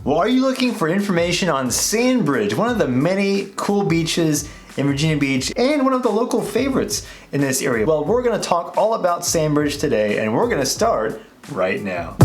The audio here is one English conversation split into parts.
Well, are you looking for information on Sandbridge, one of the many cool beaches in Virginia Beach and one of the local favorites in this area? Well, we're going to talk all about Sandbridge today, and we're going to start right now.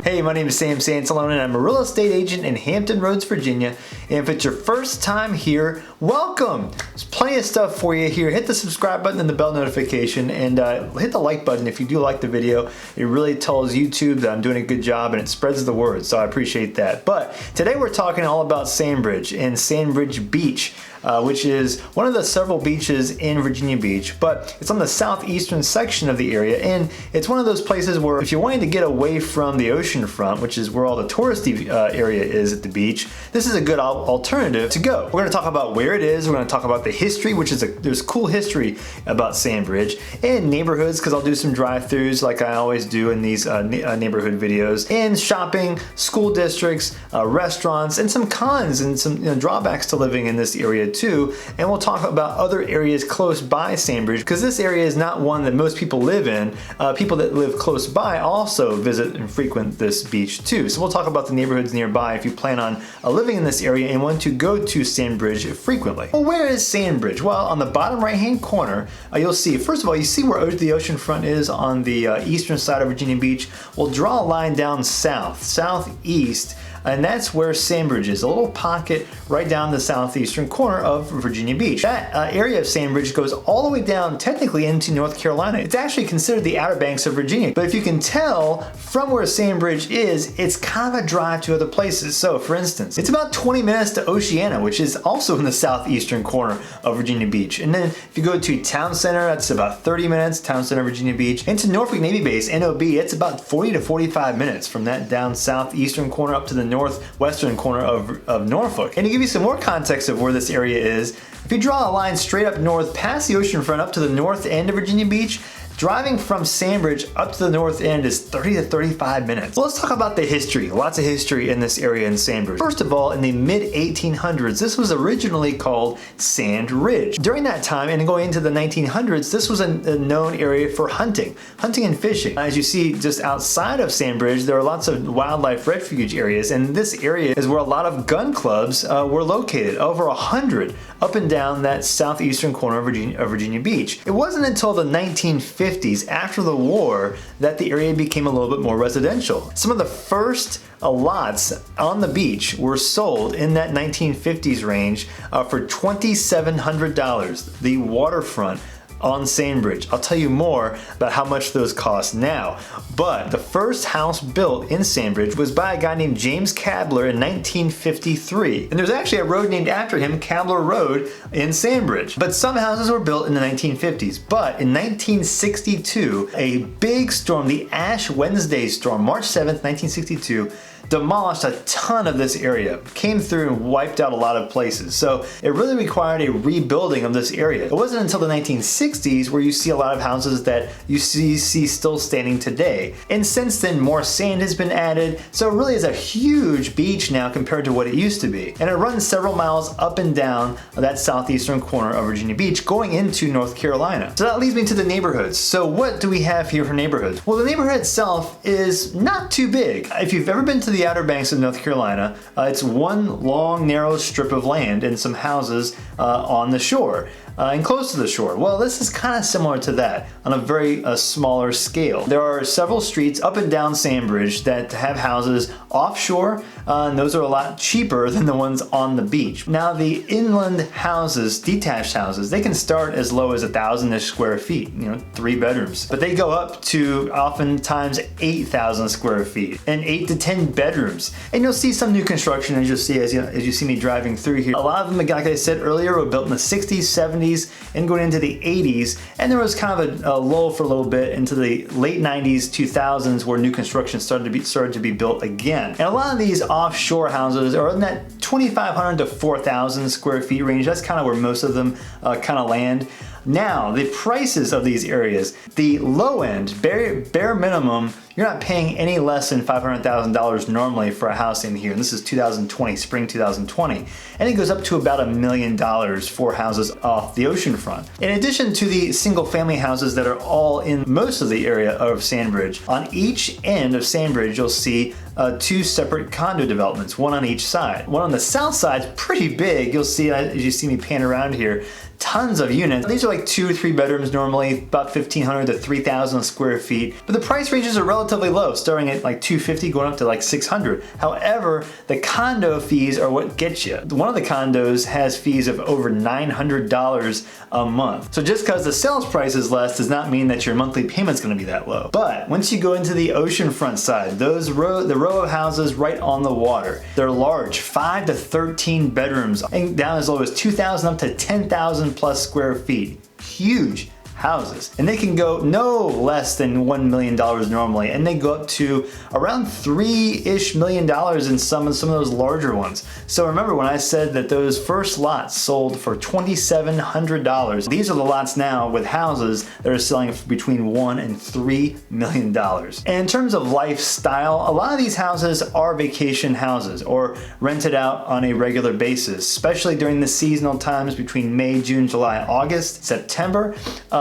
Hey, my name is Sam Sansalone and I'm a real estate agent in Hampton Roads, Virginia. And if it's your first time here, welcome! There's plenty of stuff for you here. Hit the subscribe button and the bell notification, and hit the like button if you do like the video. It really tells YouTube that I'm doing a good job and it spreads the word, so I appreciate that. But today we're talking all about Sandbridge and Sandbridge Beach, which is one of the several beaches in Virginia Beach, but it's on the southeastern section of the area, and it's one of those places where if you're wanting to get away from the oceanfront, which is where all the touristy area is at the beach, this is a good alternative to go. We're going to talk about where it is, we're going to talk about the history, which is there's cool history about Sandbridge, and neighborhoods, because I'll do some drive-thrus like I always do in these neighborhood videos, and shopping, school districts, restaurants, and some cons and some drawbacks to living in this area too. And we'll talk about other areas close by Sandbridge, because this area is not one that most people live in. People that live close by also visit and frequent this beach too. So we'll talk about the neighborhoods nearby if you plan on living in this area and want to go to Sandbridge frequently. Well, where is Sandbridge? Well, on the bottom right hand corner, you'll see, first of all, you see where the oceanfront is on the eastern side of Virginia Beach. We'll draw a line down southeast, and that's where Sandbridge is, a little pocket right down the southeastern corner of Virginia Beach. That area of Sandbridge goes all the way down technically into North Carolina. It's actually considered the Outer Banks of Virginia, but if you can tell from where Sandbridge is, it's kind of a drive to other places. So for instance, it's about 20 minutes to Oceana, which is also in the southeastern corner of Virginia Beach. And then if you go to Town Center, that's about 30 minutes, Town Center, Virginia Beach. And to Norfolk Navy Base, NOB, it's about 40 to 45 minutes from that down southeastern corner up to the northwestern corner of Norfolk. And to give you some more context of where this area is, if you draw a line straight up north past the oceanfront up to the north end of Virginia Beach, driving from Sandbridge up to the north end is 30 to 35 minutes. Well, let's talk about the history. Lots of history in this area in Sandbridge. First of all, in the mid-1800s, this was originally called Sand Ridge. During that time, and going into the 1900s, this was a known area for hunting and fishing. As you see just outside of Sandbridge, there are lots of wildlife refuge areas, and this area is where a lot of gun clubs were located, over 100 up and down that southeastern corner of Virginia Beach. It wasn't until the 1950s, after the war, that the area became a little bit more residential. Some of the first lots on the beach were sold in that 1950s range for $2,700. The waterfront on Sandbridge. I'll tell you more about how much those cost now. But the first house built in Sandbridge was by a guy named James Cabler in 1953. And there's actually a road named after him, Cabler Road, in Sandbridge. But some houses were built in the 1950s. But in 1962, a big storm, the Ash Wednesday storm, March 7th, 1962, demolished a ton of this area, came through and wiped out a lot of places. So it really required a rebuilding of this area. It wasn't until the 1960s where you see a lot of houses that you see still standing today. And since then, more sand has been added, so it really is a huge beach now compared to what it used to be. And it runs several miles up and down that southeastern corner of Virginia Beach going into North Carolina. So that leads me to the neighborhoods. So what do we have here for neighborhoods? Well, the neighborhood itself is not too big. If you've ever been to the Outer Banks of North Carolina, it's one long narrow strip of land and some houses on the shore and close to the shore. Well, this is kind of similar to that on a very smaller scale. There are several streets up and down Sandbridge that have houses offshore, and those are a lot cheaper than the ones on the beach. Now, the inland houses, detached houses, they can start as low as 1,000-ish square feet, 3 bedrooms, but they go up to oftentimes 8,000 square feet and 8 to 10 bedrooms. And you'll see some new construction, as you'll see as you see me driving through here. A lot of them, like I said earlier, were built in the 60s, 70s, and going into the 80s, and there was kind of a lull for a little bit into the late 90s, 2000s, where new construction started to be built again. And a lot of these offshore houses are in that 2,500 to 4,000 square feet range. That's kind of where most of them kind of land. Now, the prices of these areas, the low end, bare minimum, you're not paying any less than $500,000 normally for a house in here. And this is 2020, spring 2020. And it goes up to about $1 million for houses off the oceanfront. In addition to the single family houses that are all in most of the area of Sandbridge, on each end of Sandbridge, you'll see two separate condo developments, one on each side. One on the south side is pretty big. You'll see, as you see me pan around here, tons of units. These are like 2 or 3 bedrooms normally, about 1,500 to 3,000 square feet. But the price ranges are relatively low, starting at like $250, going up to like $600. However, the condo fees are what gets you. One of the condos has fees of over $900 a month. So just because the sales price is less does not mean that your monthly payment's gonna be that low. But once you go into the oceanfront side, the row of houses right on the water, they're large, 5 to 13 bedrooms, and down as low as 2,000 up to 10,000 plus square feet. Huge houses, and they can go no less than $1 million normally, and they go up to around $3-ish million in some of those larger ones. So remember when I said that those first lots sold for $2,700, these are the lots now with houses that are selling for between $1 and $3 million. And in terms of lifestyle, a lot of these houses are vacation houses or rented out on a regular basis, especially during the seasonal times between May, June, July, August, September.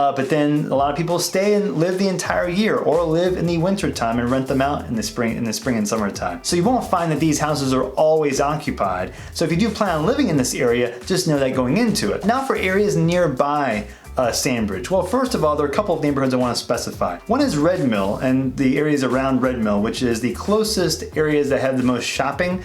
But then a lot of people stay and live the entire year, or live in the winter time and rent them out in the spring and summertime. So you won't find that these houses are always occupied. So if you do plan on living in this area, just know that going into it. Now for areas nearby Sandbridge. Well, first of all, there are a couple of neighborhoods I want to specify. One is Red Mill and the areas around Red Mill, which is the closest areas that have the most shopping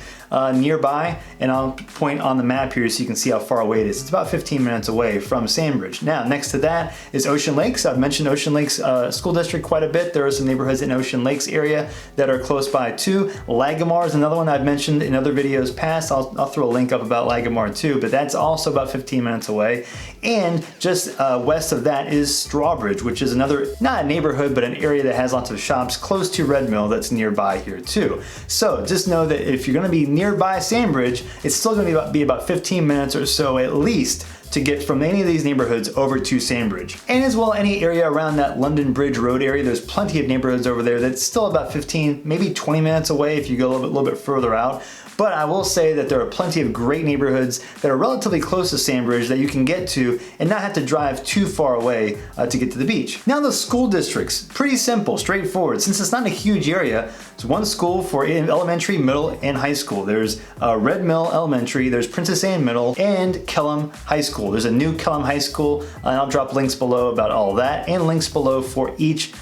nearby. And I'll point on the map here so you can see how far away it is. It's about 15 minutes away from Sandbridge. Now, next to that is Ocean Lakes. I've mentioned Ocean Lakes School District quite a bit. There are some neighborhoods in Ocean Lakes area that are close by too. Lagomar is another one I've mentioned in other videos past. I'll throw a link up about Lagomar too, but that's also about 15 minutes away. And just west of that is Strawbridge, which is another, not a neighborhood, but an area that has lots of shops close to Red Mill that's nearby here too. So just know that if you're gonna be nearby Sandbridge, it's still gonna be about 15 minutes or so at least to get from any of these neighborhoods over to Sandbridge. And as well, any area around that London Bridge Road area, there's plenty of neighborhoods over there that's still about 15, maybe 20 minutes away if you go a little bit further out. But I will say that there are plenty of great neighborhoods that are relatively close to Sandbridge that you can get to and not have to drive too far away to get to the beach. Now the school districts, pretty simple, straightforward. Since it's not a huge area, it's one school for elementary, middle, and high school. There's Red Mill Elementary, there's Princess Anne Middle, and Kellam High School. There's a new Kellam High School, and I'll drop links below about all that, and links below for each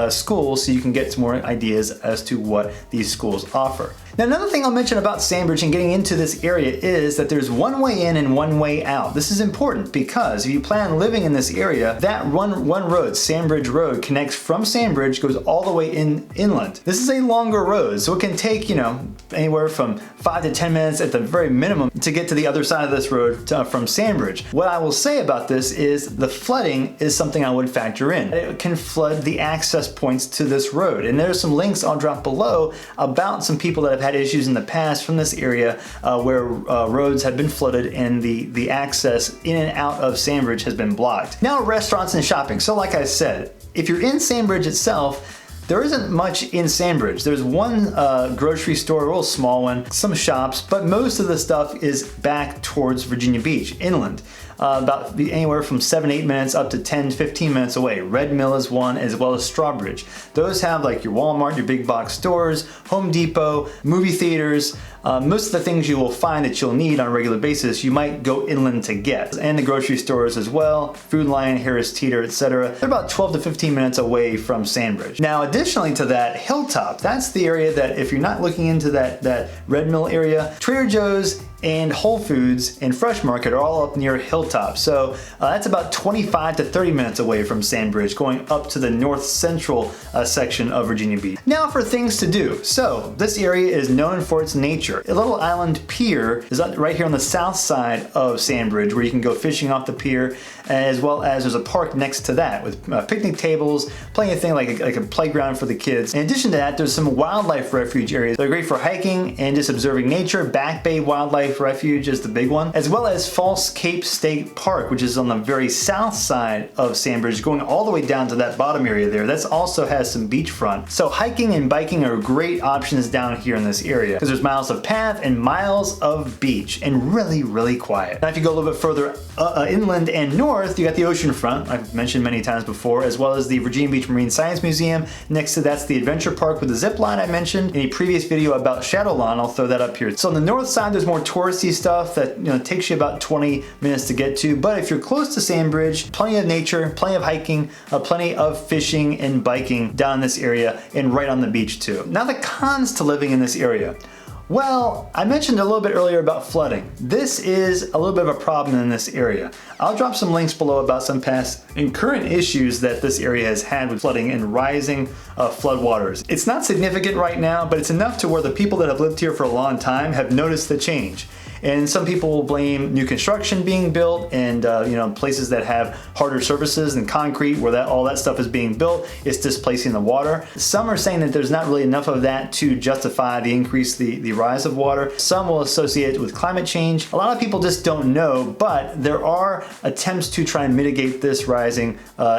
school so you can get some more ideas as to what these schools offer. Now another thing I'll mention about Sandbridge and getting into this area is that there's one way in and one way out. This is important because if you plan on living in this area, that one road, Sandbridge Road, connects from Sandbridge, goes all the way inland. This is a longer road, so it can take, you know, anywhere from 5 to 10 minutes at the very minimum to get to the other side of this road from Sandbridge. What I will say about this is the flooding is something I would factor in. It can flood the access points to this road, and there's some links I'll drop below about some people that have had issues in the past from this area where roads have been flooded and the access in and out of Sandbridge has been blocked. Now restaurants and shopping. So like I said, if you're in Sandbridge itself, there isn't much in Sandbridge. There's one grocery store, a real small one, some shops, but most of the stuff is back towards Virginia Beach, inland. About anywhere from 7-8 minutes up to 10-15 minutes away. Red Mill is one, as well as Strawbridge. Those have like your Walmart, your big box stores, Home Depot, movie theaters. Most of the things you will find that you'll need on a regular basis, you might go inland to get. And the grocery stores as well, Food Lion, Harris Teeter, etc. They're about 12 to 15 minutes away from Sandbridge. Now additionally to that, Hilltop, that's the area that if you're not looking into that Red Mill area, Trader Joe's and Whole Foods and Fresh Market are all up near Hilltop. So that's about 25 to 30 minutes away from Sandbridge, going up to the north central section of Virginia Beach. Now for things to do. So this area is known for its nature. A little island pier is right here on the south side of Sandbridge where you can go fishing off the pier, as well as there's a park next to that with picnic tables, plenty of things like a playground for the kids. In addition to that, there's some wildlife refuge areas that are great for hiking and just observing nature. Back Bay Wildlife Wildlife Refuge is the big one, as well as False Cape State Park, which is on the very south side of Sandbridge, going all the way down to that bottom area there. That also has some beachfront. So hiking and biking are great options down here in this area because there's miles of path and miles of beach, and really, really quiet. Now if you go a little bit further inland and north, you got the oceanfront, I've mentioned many times before, as well as the Virginia Beach Marine Science Museum. Next to that's the adventure park with the zip line I mentioned in a previous video about Shadowlawn. I'll throw that up here. So on the north side, there's more touristy stuff that takes you about 20 minutes to get to. But if you're close to Sandbridge, plenty of nature, plenty of hiking, plenty of fishing and biking down this area, and right on the beach too. Now the cons to living in this area. Well, I mentioned a little bit earlier about flooding. This is a little bit of a problem in this area. I'll drop some links below about some past and current issues that this area has had with flooding and rising floodwaters. It's not significant right now, but it's enough to where the people that have lived here for a long time have noticed the change. And some people will blame new construction being built and places that have harder surfaces and concrete where all that stuff is being built, it's displacing the water. Some are saying that there's not really enough of that to justify the increase, the rise of water. Some will associate it with climate change. A lot of people just don't know, but there are attempts to try and mitigate this rising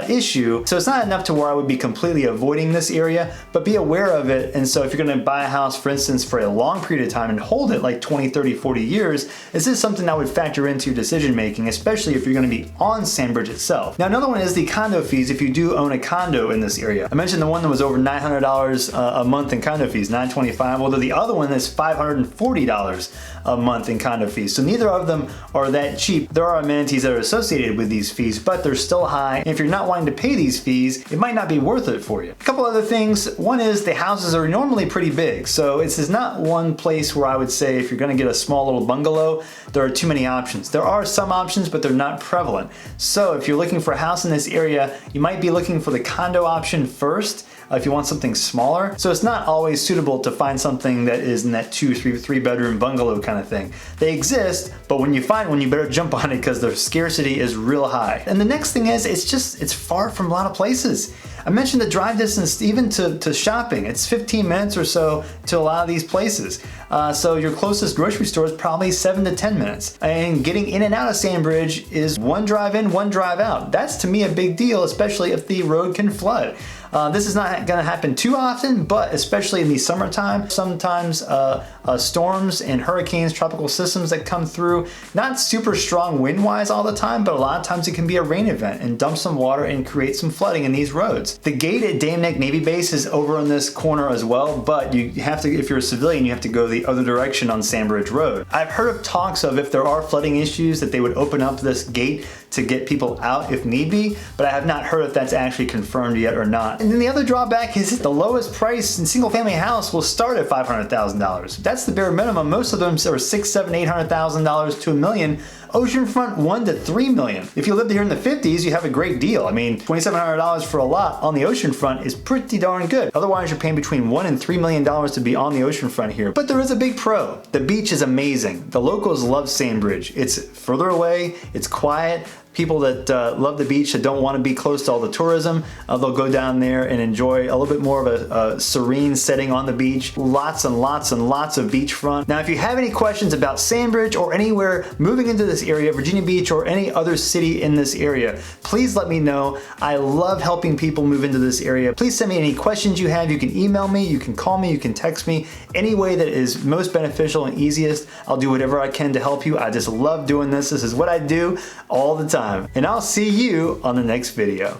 issue. So it's not enough to where I would be completely avoiding this area, but be aware of it. And so if you're gonna buy a house, for instance, for a long period of time and hold it like 20, 30, 40 years, this is something that would factor into your decision making, especially if you're going to be on Sandbridge itself. Now another one is the condo fees if you do own a condo in this area. I mentioned the one that was over $900 a month in condo fees, $925, although the other one is $540 a month in condo fees. So neither of them are that cheap. There are amenities that are associated with these fees, but they're still high. And if you're not wanting to pay these fees, it might not be worth it for you. A couple other things. One is the houses are normally pretty big. So this is not one place where I would say if you're going to get a small little bungalow, there are too many options. There are some options, but they're not prevalent. So if you're looking for a house in this area, you might be looking for the condo option first if you want something smaller. So it's not always suitable to find something that is in that 2, 3 bedroom bungalow kind of thing. They exist, but when you find one, you better jump on it because the scarcity is real high. And the next thing is, it's far from a lot of places. I mentioned the drive distance even to shopping. It's 15 minutes or so to a lot of these places. So your closest grocery store is probably 7 to 10 minutes. And getting in and out of Sandbridge is one drive in, one drive out. That's to me a big deal, especially if the road can flood. This is not gonna happen too often, but especially in the summertime, sometimes storms and hurricanes, tropical systems that come through, not super strong wind-wise all the time, but a lot of times it can be a rain event and dump some water and create some flooding in these roads. The gate at Dame Neck Navy Base is over on this corner as well, but you have to, if you're a civilian, you have to go the other direction on Sandbridge Road. I've heard of talks of if there are flooding issues that they would open up this gate to get people out if need be, but I have not heard if that's actually confirmed yet or not. And then the other drawback is that the lowest price in single family house will start at $500,000. That's the bare minimum. Most of them are $600,000, $700,000, $800,000 to $1 million. Oceanfront, $1 to $3 million. If you lived here in the 50s, you have a great deal. I mean, $2,700 for a lot on the oceanfront is pretty darn good. Otherwise, you're paying between $1 and $3 million to be on the oceanfront here. But there is a big pro. The beach is amazing. The locals love Sandbridge. It's further away, it's quiet. People that love the beach that don't want to be close to all the tourism, they'll go down there and enjoy a little bit more of a serene setting on the beach. Lots and lots and lots of beachfront. Now, if you have any questions about Sandbridge or anywhere moving into this area, Virginia Beach or any other city in this area, please let me know. I love helping people move into this area. Please send me any questions you have. You can email me, you can call me, you can text me. Any way that is most beneficial and easiest, I'll do whatever I can to help you. I just love doing this. This is what I do all the time. And I'll see you on the next video.